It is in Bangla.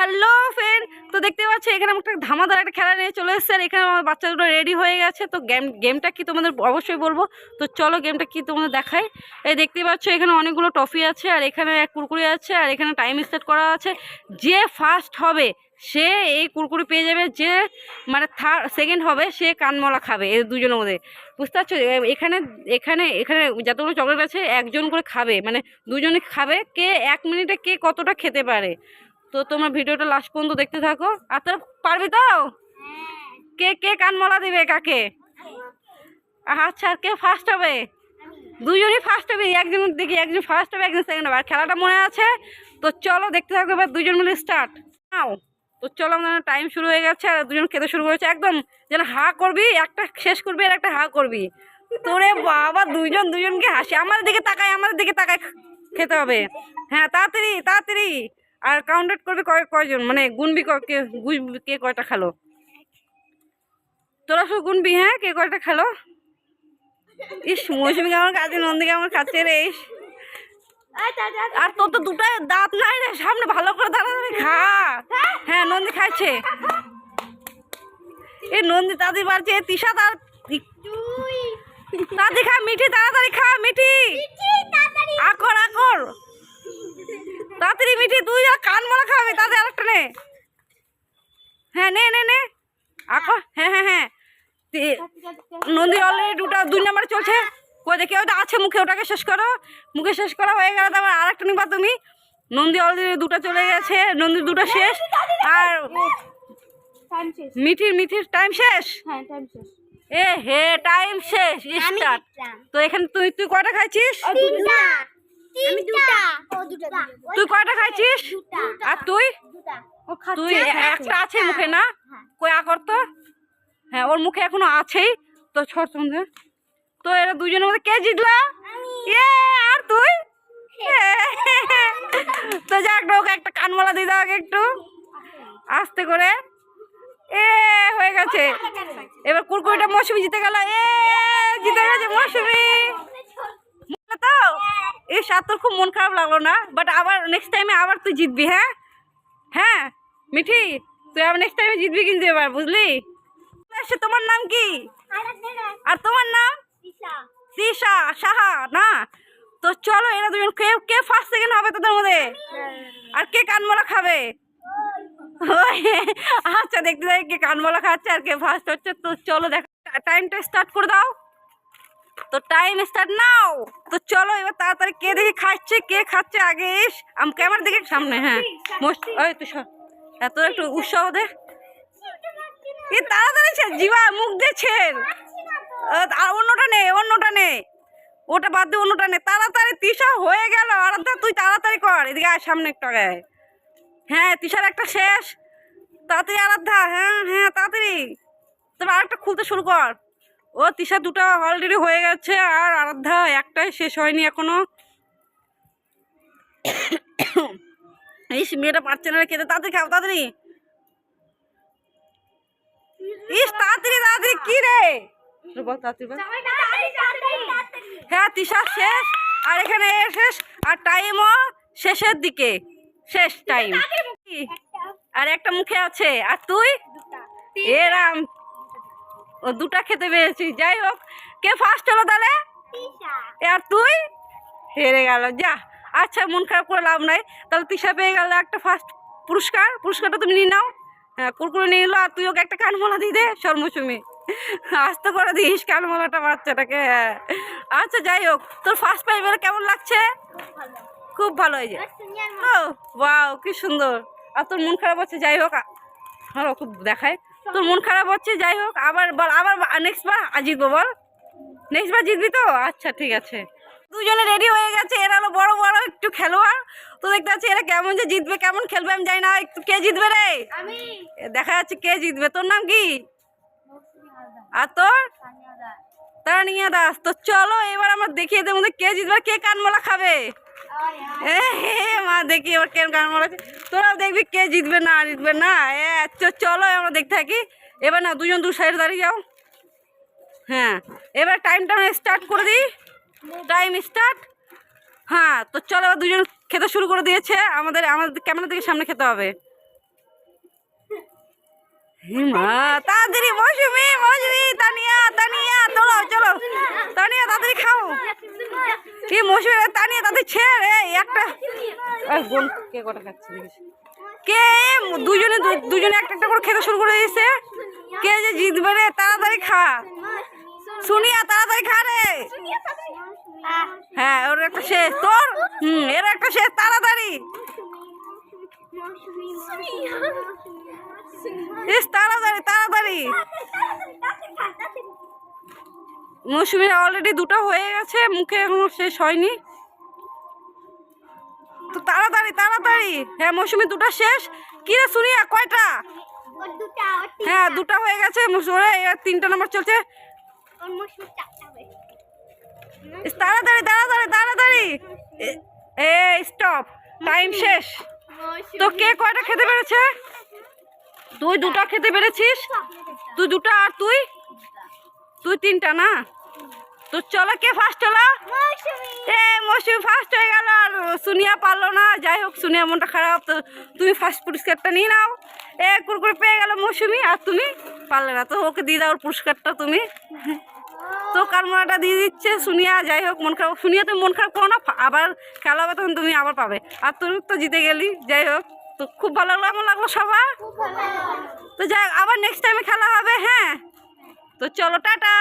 হ্যালো ফ্রেন্ড, তো দেখতে পাচ্ছি এখানে একটা ধামাদার একটা খেলা নিয়ে চলে এসেছে। আর এখানে আমার বাচ্চা দুটো রেডি হয়ে গেছে। তো গেমটা কি তোমাদের অবশ্যই বলবো। তো চলো গেমটা কি তোমাদের দেখাই। এই দেখতে পাচ্ছ এখানে অনেকগুলো টফি আছে, আর এখানে এক কুরকুরি আছে, আর এখানে টাইম সেট করা আছে। যে ফার্স্ট হবে সে এই কুরকুরি পেয়ে যাবে, যে মানে সেকেন্ড হবে সে কানমলা খাবে। এই দুজনের মধ্যে বুঝতে পারছো। এখানে এখানে এখানে যতগুলো চকলেট আছে একজন করে খাবে, মানে দুজনে খাবে। কে 1 মিনিটে কে কতটা খেতে পারে। তো তোমরা ভিডিওটা লাস্ট পর্যন্ত দেখতে থাকো। আর তোরা পারবি তো? কে কে কানমলা দিবে কাকে? আচ্ছা, আর কে ফার্স্ট হবে? দুজনই ফার্স্ট হবে। একজন দেখি একজন ফার্স্ট হবে, একজন সেকেন্ড হবে। আর খেলাটা মনে আছে? তো চলো দেখতে থাকো। এবার দুজন মিলে স্টার্ট নাও। তো চলো, আমাদের টাইম শুরু হয়ে গেছে আর দুজন খেতে শুরু করেছে। একদম যেন হা করবি, একটা শেষ করবি আর একটা হা করবি। তোরে বাবা, দুজনকে হাসি। আমার দিকে তাকায় খেতে হবে। হ্যাঁ, তাড়াতাড়ি তাড়াতাড়ি। আর কাউন্ট করবি কয়জন, মানে গুনবি কে কয়টা খেলো। তোরা সব গুনবি, হ্যাঁ, কে কয়টা খেলো। ইস, মৌসুমি কেমন খাচ্ছে, নন্দী কেমন খাচ্ছে রে। ইস, আর তোর তো দুটাই দাঁত নাই রে, সামনে ভালো করে তাড়াতাড়ি খা। হ্যাঁ, নন্দী খাচ্ছে। এই নন্দী তাড়াতাড়ি পারছে। তিশা তাড়াতাড়ি খা, মিঠি তাড়াতাড়ি খা, মিঠি আকর তাড়াতাড়ি মিঠি, তুই আর কানমলা খাবি। তাড়াতাড়ি আরেকটা নে। হ্যাঁ, নে আকর। হ্যাঁ, নন্দী অলরেডি 2 নম্বরে চলছে। কই দেখি ওটা আছে মুখে, ওটাকে শেষ করো। মুখে শেষ করা হয়ে গেলে তারপর আরেকটা নিবা তুমি। নন্দী অলরেডি 2টা চলে গেছে, নন্দীর 2টা শেষ। আর মিঠির টাইম শেষ। এ হে, টাইম শেষ, স্টার্ট। তো এখানে তুই কয়টা খাইছিস? তুই কয়টা খাইছিস? আর তুই একটা আছে মুখে না? কই আকর তো। হ্যাঁ, ওর মুখে এখনো আছেই। তো ছোট সন্ধে। তো এরা দুজনের মধ্যে কে জিতলা? আর তুই। তো যাক, ওকে একটা কানমলা দিয়ে দাও একটু আস্তে করে। হয়ে গেছে। এবার কুরকুরিটা মৌসুমি জিতে গেল। জিতে গেছে মৌসুমি। তো এই সাত তোর খুব মন খারাপ লাগলো না? বাট আবার নেক্সট টাইমে আবার তুই জিতবি। হ্যাঁ মিঠি, তুই আবার নেক্সট টাইমে জিতবি কিন্তু এবার, বুঝলি? তোমার নাম কি? আর তোমার নাম? তৃষা সাহা না? তো চলো, এরা দুজন কে ফার্স্ট সেকেন্ড হবে তোদের মধ্যে? আর কে কানমলা খাবে? আচ্ছা, দেখতে যাই কে কানমলা খাচ্ছে আর কে ফার্স্ট হচ্ছে। তো চলো দেখ, টাইমটা স্টার্ট করে দাও। তো টাইম স্টার্ট নাও। তো চলো এবার তাড়াতাড়ি কে দেখি কে খাচ্ছে আগে। এস ক্যামেরা দিকে সামনে। হ্যাঁ, ওই তো এত একটু উৎসাহ দে। তাড়াতাড়ি জিবা, মুখ দিয়েছেন। অন্যটা নে, ওটা বাদ দিয়ে অন্যটা নে। তাড়াতাড়ি তৃষা হয়ে গেল। আর তুই তাড়াতাড়ি কর, এদিকে আয় সামনে একটু আগে। হ্যাঁ, তৃষার একটা শেষ। তাড়াতাড়ি আরাধ্যা। হ্যাঁ তাড়াতাড়ি। তবে আরেকটা খুলতে শুরু কর। ও তৃষা 2টা অলরেডি হয়ে গেছে, আর আরাধ্যা একটাই শেষ হয়নি এখনো। এই মেয়েটা পারছে না খেতে। তাড়াতাড়ি খাও, তাড়াতাড়ি। ইস, তাড়াতাড়ি কি রে। হ্যাঁ, তৃষা শেষ। আর এখানে শেষ। আর টাইমও শেষের দিকে, শেষ টাইম। আর একটা মুখে আছে। আর তুই? এরাম ও 2টা খেতে পেরেছিস। যাই হোক, কে ফার্স্ট হলো তাহলে? আর তুই হেরে গেল। যা, আচ্ছা, মন খারাপ করে লাভ নাই। তাহলে তৃষা পেয়ে গেল একটা ফার্স্ট পুরস্কারটা তুমি নিয়ে নাও। হ্যাঁ, কুরকুরে নিয়ে এলো। আর তুই ওকে একটা কানমলা দিয়ে দে। মৌসুমি আস্তে করে দিস কানমলাটা বাচ্চাটাকে। আচ্ছা, যাই হোক, তোর ফার্স্ট প্রাইজ কেমন লাগছে? খুব ভালো হয়েছে। ও ওয়াও, কি সুন্দর। আর তোর মন খারাপ হচ্ছে? যাই হোক, ভালো খুব দেখায়। তোর মন খারাপ হচ্ছে, যাই হোক, আবার বল, আবার নেক্সট বার জিতবো, বল। নেক্সট বার জিতবি তো? আচ্ছা, ঠিক আছে। দুজনে রেডি হয়ে গেছে। এরা হলো বড় বড় একটু খেলোয়াড়। তো দেখতে পাচ্ছি এরা কেমন যে জিতবে, কেমন খেলবে আমি জানি না। একটু কে জিতবে রে? দেখা যাচ্ছে কে জিতবে। তোর নাম কি? আর তোর? তানিয়া দাস। তো চলো এবার আমরা দেখিয়ে দেবো কে জিতবে, কে কানমলা খাবে। মা, দেখি এবার কে কানমলা। তোরাও দেখবি কে জিতবে না জিতবে না। চলো আমরা দেখতে থাকি। এবার না, দুজন 2 সাইডে দাঁড়িয়ে যাও। হ্যাঁ, এবার টাইমটা স্টার্ট করে দিই। Time start. হ্যাঁ, তো চলো এবার দুজন খেতে শুরু করে দিয়েছে। আমাদের ক্যামেরা থেকে সামনে খেতে হবে। হিমা তাড়াতাড়ি মৌসুমি মৌসুমি তানিয়া তানিয়া চলো চলো তানিয়া তাড়াতাড়ি খাও কি মৌসুমি তানিয়া তাড়াতাড়ি ছেড়ে একটা বোন কে কটা খাচ্ছে দেখিস কে দুজনে দুজনে একটা একটা করে খেতে শুরু করে দিয়েছে কে যে জিতবে রে তাড়াতাড়ি খা সুনিয়া তাড়াতাড়ি খা রে হ্যাঁ ওর একটা শেষ তোর এর একটা শেষ তাড়াতাড়ি তাড়াতাড়ি তাড়াতাড়ি মৌসুমীর অলরেডি দুটো হয়ে গেছে মুখে এখনো শেষ হয়নি তো তাড়াতাড়ি তাড়াতাড়ি হ্যাঁ মৌসুমী দুটো শেষ কি রে সুনিয়া কয়টা হ্যাঁ দুটো হয়ে গেছে তিনটা নাম্বার চলছে তাড়াতাড়ি তাড়াতাড়ি তাড়াতাড়ি এ স্টপ টাইম শেষ তো কে কয়টা খেতে পেরেছে তুই দুটো খেতে পেরেছিস তুই দুটো আর তুই তুই তিনটা না তো চলো কে ফার্স্ট হলো মৌসুমি ফার্স্ট হয়ে গেল আর সুনিয়া পারলো না যাই হোক সুনিয়া মনটা খারাপ তো তুমি ফার্স্ট পুরস্কারটা নিয়ে নাও কুরকুরে পেয়ে গেল মৌসুমি আর তুমি পারলে না তো ওকে দিয়ে দাও পুরস্কারটা তুমি তো কারমাটা দিয়ে দিচ্ছে সুনিয়া যাই হোক মন খারাপ সুনিয়া তুমি মন খারাপ করো না আবার খেলা হবে তখন তুমি আবার পাবে আর তুমি তো জিতে গেলি যাই হোক তো খুব ভালো লাগলো এমন লাগলো সবার তো যাই হোক আবার নেক্সট টাইমে খেলা হবে হ্যাঁ তো চলো টাটা।